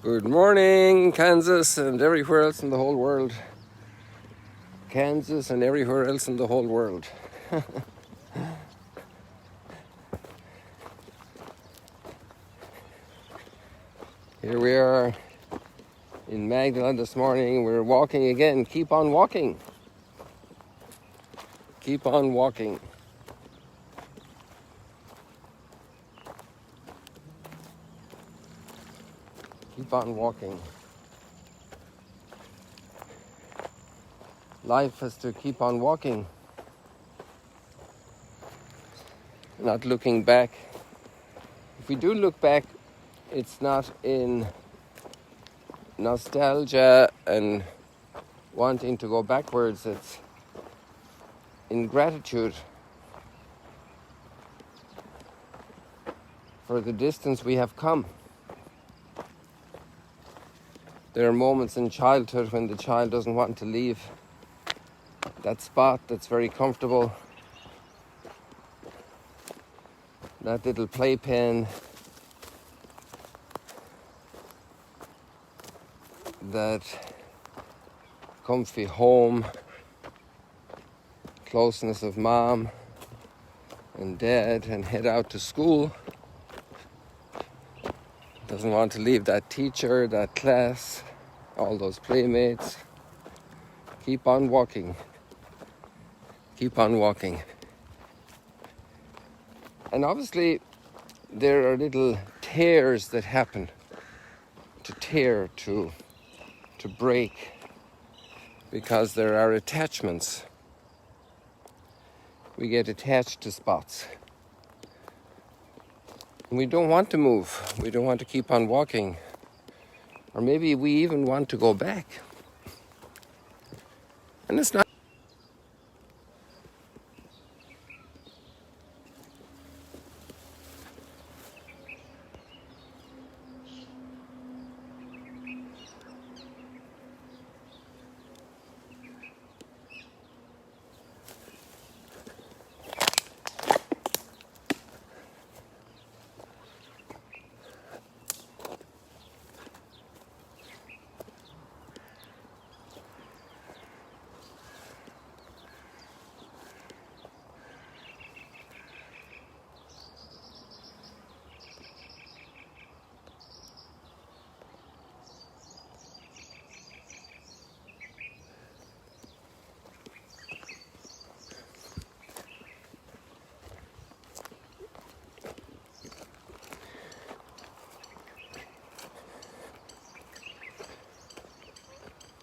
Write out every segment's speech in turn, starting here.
Good morning, Kansas and everywhere else in the whole world. Kansas and everywhere else in the whole world. Here we are in Magdala this morning. We're walking again. Keep on walking. Keep on walking. Keep on walking. Life has to keep on walking. Not looking back. If we do look back, it's not in nostalgia and wanting to go backwards. It's in gratitude for the distance we have come. There are moments in childhood when the child doesn't want to leave that spot that's very comfortable, that little playpen, that comfy home, closeness of mom and dad, and head out to school. Doesn't want to leave that teacher, that class, all those playmates. Keep on walking. Keep on walking. And obviously, there are little tears that happen. To tear, to break, because there are attachments. We get attached to spots. And we don't want to move. We don't want to keep on walking. Or maybe we even want to go back. And it's not.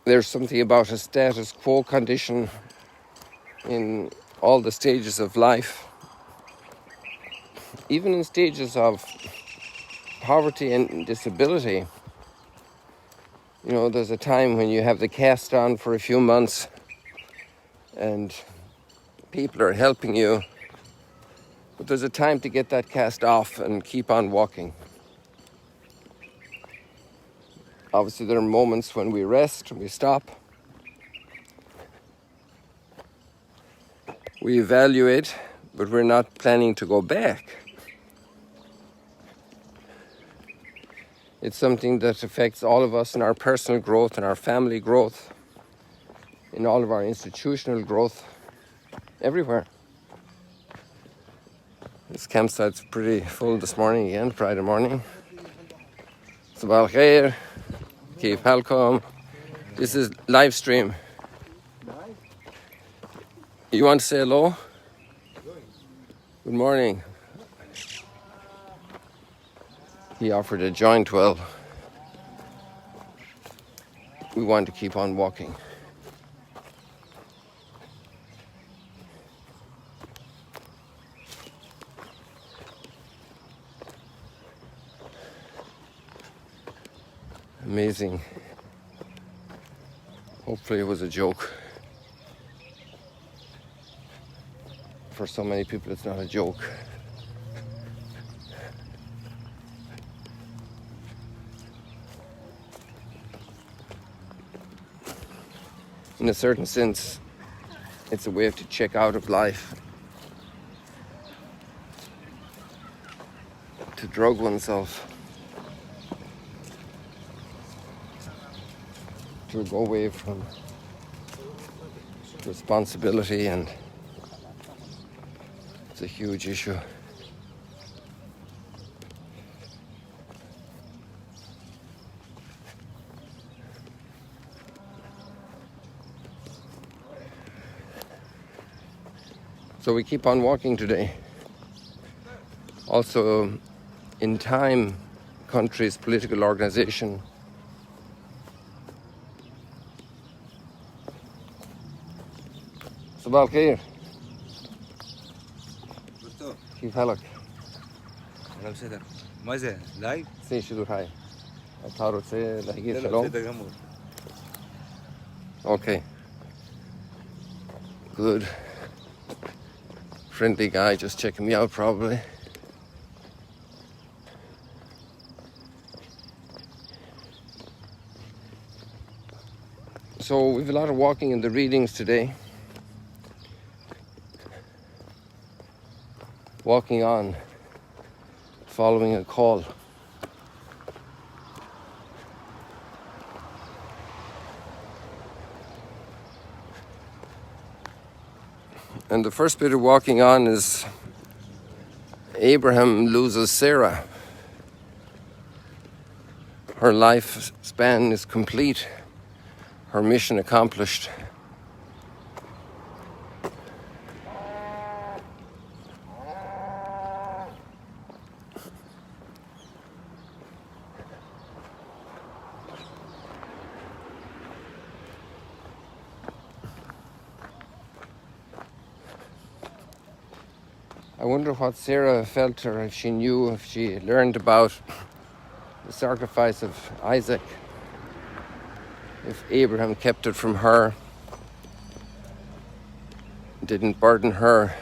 There's something about a status quo condition in all the stages of life, even in stages of poverty and disability. You know, there's a time when you have the cast on for a few months and people are helping you, but there's a time to get that cast off and keep on walking. Obviously, there are moments when we rest, we stop, we evaluate, but we're not planning to go back. It's something that affects all of us in our personal growth, in our family growth, in all of our institutional growth, everywhere. This campsite's pretty full this morning again, Friday morning. Sabah al-khair. Keep welcome. This is live stream. You want to say hello? Good morning. He offered a joint. Well, we want to keep on walking. Amazing. Hopefully it was a joke. For so many people, it's not a joke. In a certain sense, it's a way to check out of life, to drug oneself. to go away from responsibility, and it's a huge issue. So we keep on walking today. Also, in time, country's political organization صباح الخير. كيف حالك؟ هلا وسهلا. ماذا؟ لايف؟ سي شو هاي؟ أتعرض سي لهجير شلون؟ Okay. Good. Friendly guy just checking me out probably. So we have a lot of walking in the readings today. Walking on, following a call. And the first bit of walking on is Abraham loses Sarah. Her lifespan is complete, her mission accomplished. I wonder what Sarah felt, or if she knew, if she learned about the sacrifice of Isaac, if Abraham kept it from her, didn't burden her,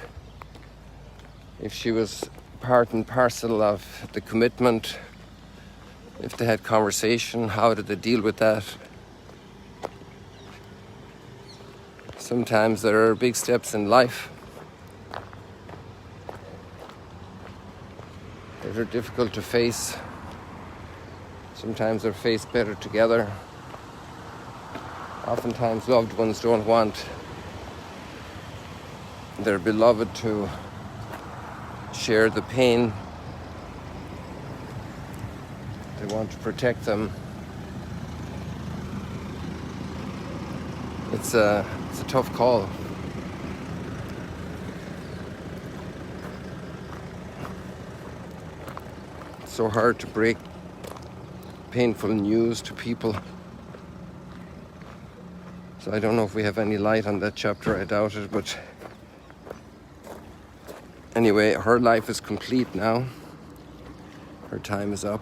if she was part and parcel of the commitment, if they had conversation, how did they deal with that? Sometimes there are big steps in life that are difficult to face. Sometimes they're faced better together. Oftentimes loved ones don't want their beloved to share the pain. They want to protect them. It's a tough call. It's so hard to break painful news to people. So I don't know if we have any light on that chapter, I doubt it, but anyway, her life is complete now. Her time is up.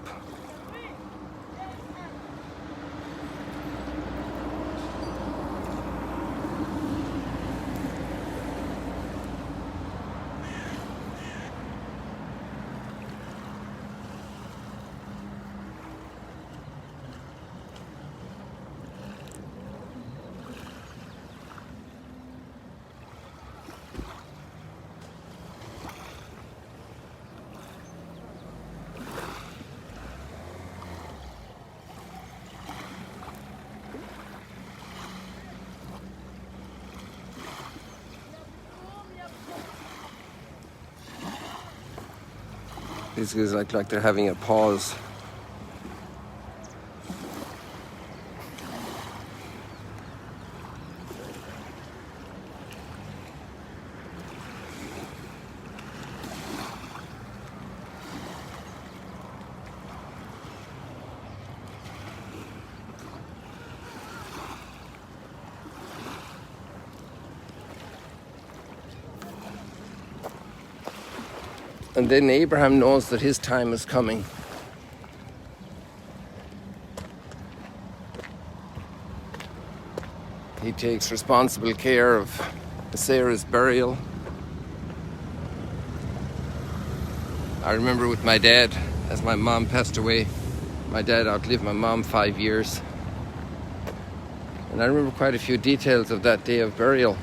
These guys look like they're having a pause. And then Abraham knows that his time is coming. He takes responsible care of Sarah's burial. I remember with my dad, as my mom passed away, my dad outlived my mom 5 years. And I remember quite a few details of that day of burial.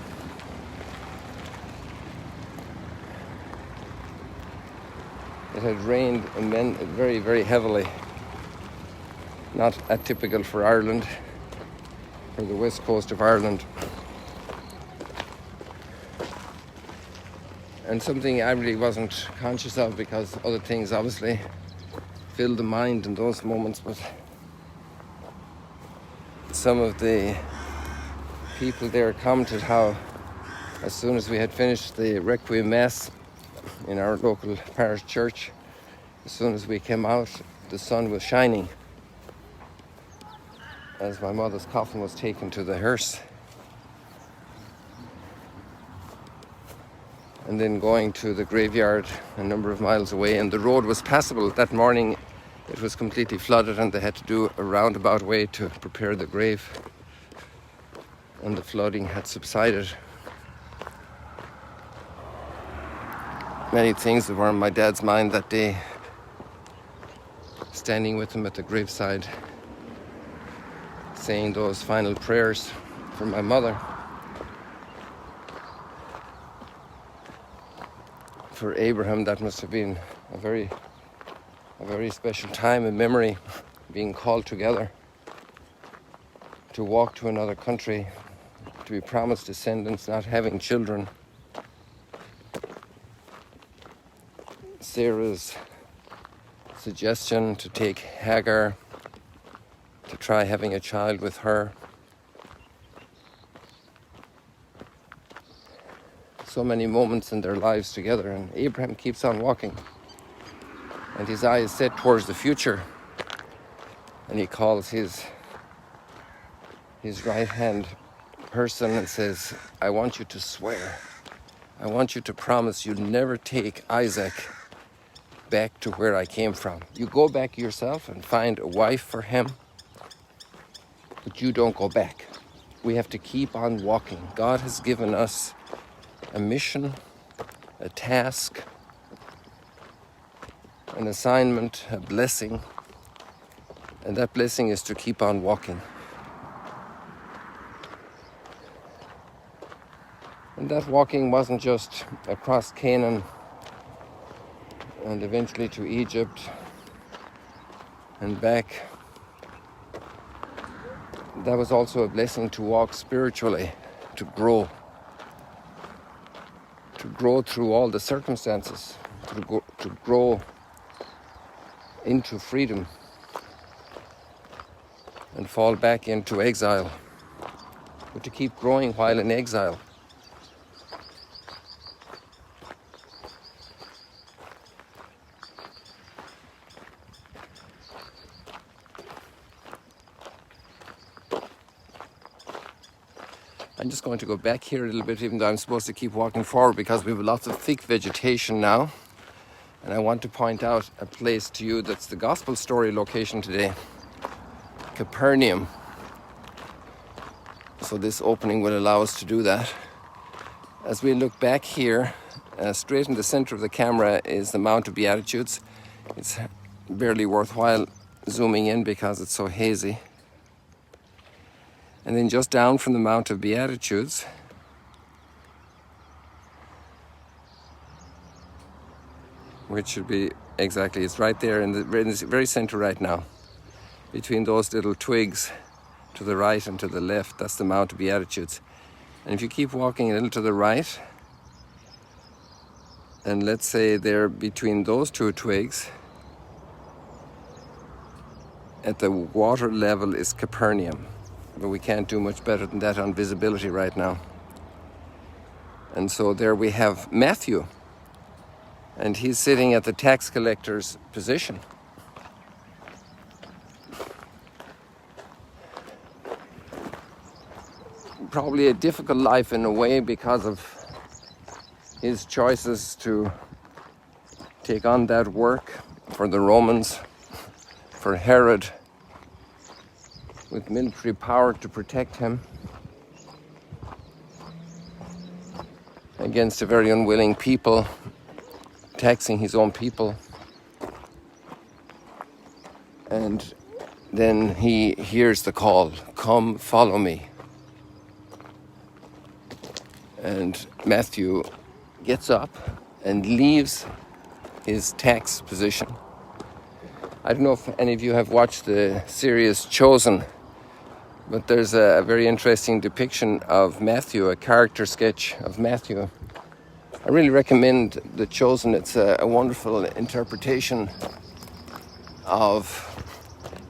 It had rained very, very heavily. Not atypical for Ireland. for the west coast of Ireland. And something I really wasn't conscious of, because other things obviously fill the mind in those moments, but some of the people there commented how as soon as we had finished the Requiem Mass in our local parish church, as soon as we came out, the sun was shining as my mother's coffin was taken to the hearse. And then going to the graveyard a number of miles away, and the road was passable. That morning it was completely flooded and they had to do a roundabout way to prepare the grave, and the flooding had subsided. Many things that were on my dad's mind that day, standing with him at the graveside, saying those final prayers for my mother. For Abraham, that must have been a very special time in memory, being called together to walk to another country, to be promised descendants, not having children. Sarah's suggestion to take Hagar, to try having a child with her. So many moments in their lives together, and Abraham keeps on walking, and his eye is set towards the future, and he calls his right hand person and says, I want you to swear, I want you to promise you'd never take Isaac back to where I came from. You go back yourself and find a wife for him, but you don't go back. We have to keep on walking. God has given us a mission, a task, an assignment, a blessing, and that blessing is to keep on walking. And that walking wasn't just across Canaan and eventually to Egypt and back. That was also a blessing to walk spiritually, to grow through all the circumstances, to grow into freedom and fall back into exile, but to keep growing while in exile. I'm just going to go back here a little bit, even though I'm supposed to keep walking forward, because we have lots of thick vegetation now. And I want to point out a place to you that's the gospel story location today, Capernaum. So this opening will allow us to do that. As we look back here, straight in the center of the camera is the Mount of Beatitudes. It's barely worthwhile zooming in because it's so hazy. And then just down from the Mount of Beatitudes, which should be exactly, it's right there in the very center right now. Between those little twigs to the right and to the left, that's the Mount of Beatitudes. And if you keep walking a little to the right, and let's say they're between those two twigs, at the water level is Capernaum. But we can't do much better than that on visibility right now. And so there we have Matthew, and he's sitting at the tax collector's position. Probably a difficult life in a way because of his choices to take on that work for the Romans, for Herod, with military power to protect him against a very unwilling people, taxing his own people. And then he hears the call, come follow me. And Matthew gets up and leaves his tax position. I don't know if any of you have watched the series Chosen But there's a very interesting depiction of Matthew, a character sketch of Matthew. I really recommend The Chosen. It's a wonderful interpretation of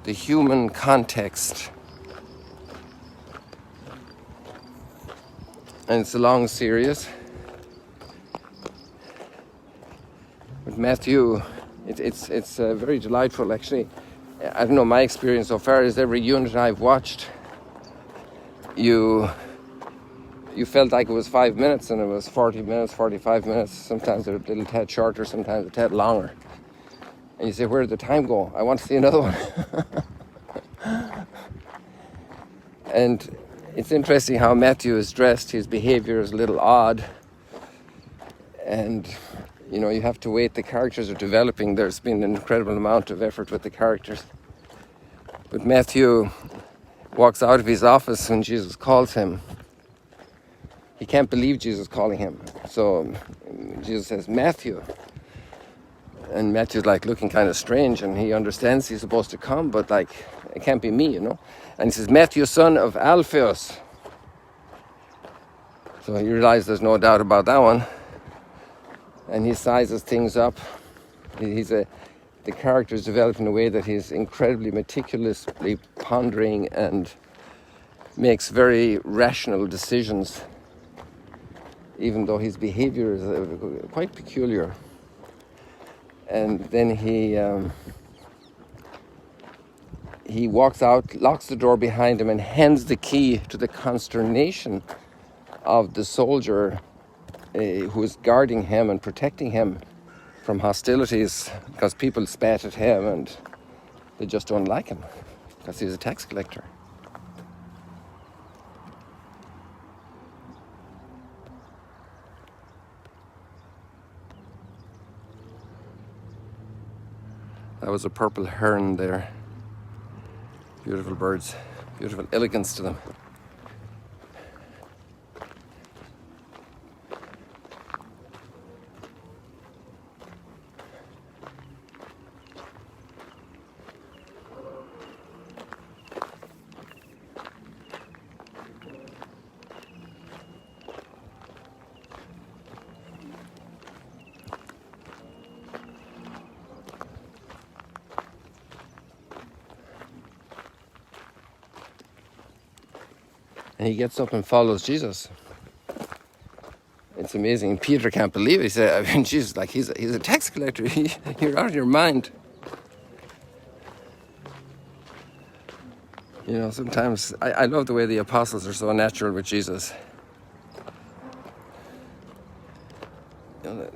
the human context. And it's a long series. But Matthew, it's very delightful actually. I don't know, my experience so far is every unit I've watched, you felt like it was 5 minutes and it was 40 minutes, 45 minutes. Sometimes they're a little tad shorter, sometimes a tad longer. And you say, where did the time go? I want to see another one. And it's interesting how Matthew is dressed. His behavior is a little odd. And, you know, you have to wait. The characters are developing. There's been an incredible amount of effort with the characters. But Matthew walks out of his office when Jesus calls him. He can't believe Jesus calling him. So Jesus says, Matthew. And Matthew's like looking kind of strange, and he understands he's supposed to come, but like, it can't be me, you know. And he says, Matthew, son of Alphaeus. So you realize there's no doubt about that one. And he sizes things up. The character is developed in a way that he's incredibly meticulously pondering and makes very rational decisions, even though his behavior is quite peculiar. And then he walks out, locks the door behind him, and hands the key, to the consternation of the soldier who is guarding him and protecting him from hostilities, because people spat at him and they just don't like him because he's a tax collector. That was a purple heron there. Beautiful birds, beautiful elegance to them. And he gets up and follows Jesus. It's amazing. Peter can't believe it. He said, I mean, Jesus, like he's a tax collector. You're out of your mind. You know, sometimes I love the way the apostles are so natural with Jesus. You know,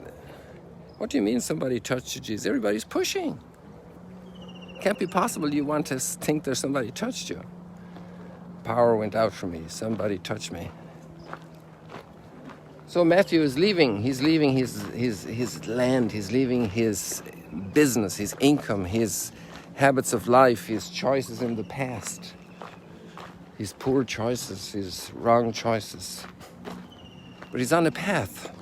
what do you mean somebody touched you, Jesus? Everybody's pushing. It can't be possible you want to think there's somebody touched you. Power went out from me. Somebody touched me. So Matthew is leaving. He's leaving his land. He's leaving his business, his income, his habits of life, his choices in the past, his poor choices, his wrong choices. But he's on a path.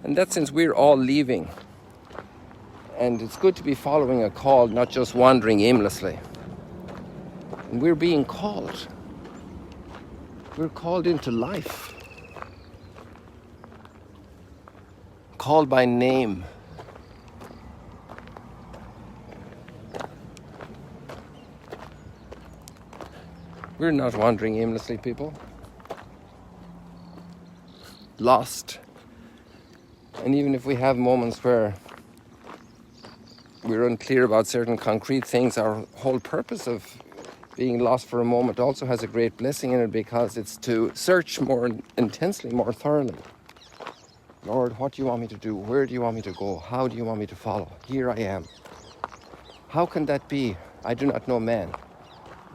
And that's since we're all leaving. And it's good to be following a call, not just wandering aimlessly. And we're being called. We're called into life. Called by name. We're not wandering aimlessly, people. Lost. And even if we have moments where we're unclear about certain concrete things, our whole purpose of being lost for a moment also has a great blessing in it, because it's to search more intensely, more thoroughly. Lord, what do you want me to do? Where do you want me to go? How do you want me to follow? Here I am. How can that be? I do not know man.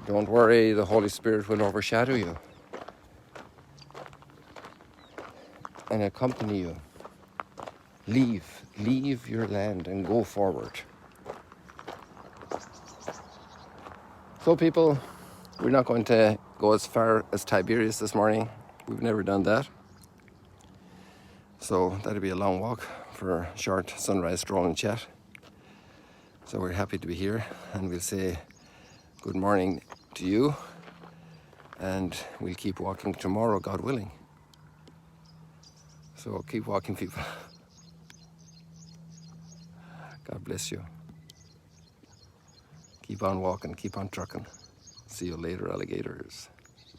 Don't worry, the Holy Spirit will overshadow you and accompany you. Leave your land and go forward. So people, we're not going to go as far as Tiberias this morning. We've never done that. So that'll be a long walk for a short sunrise stroll and chat. So we're happy to be here, and we'll say good morning to you And we'll keep walking tomorrow, God willing. So keep walking, people. God bless you. Keep on walking, keep on trucking. See you later, alligators.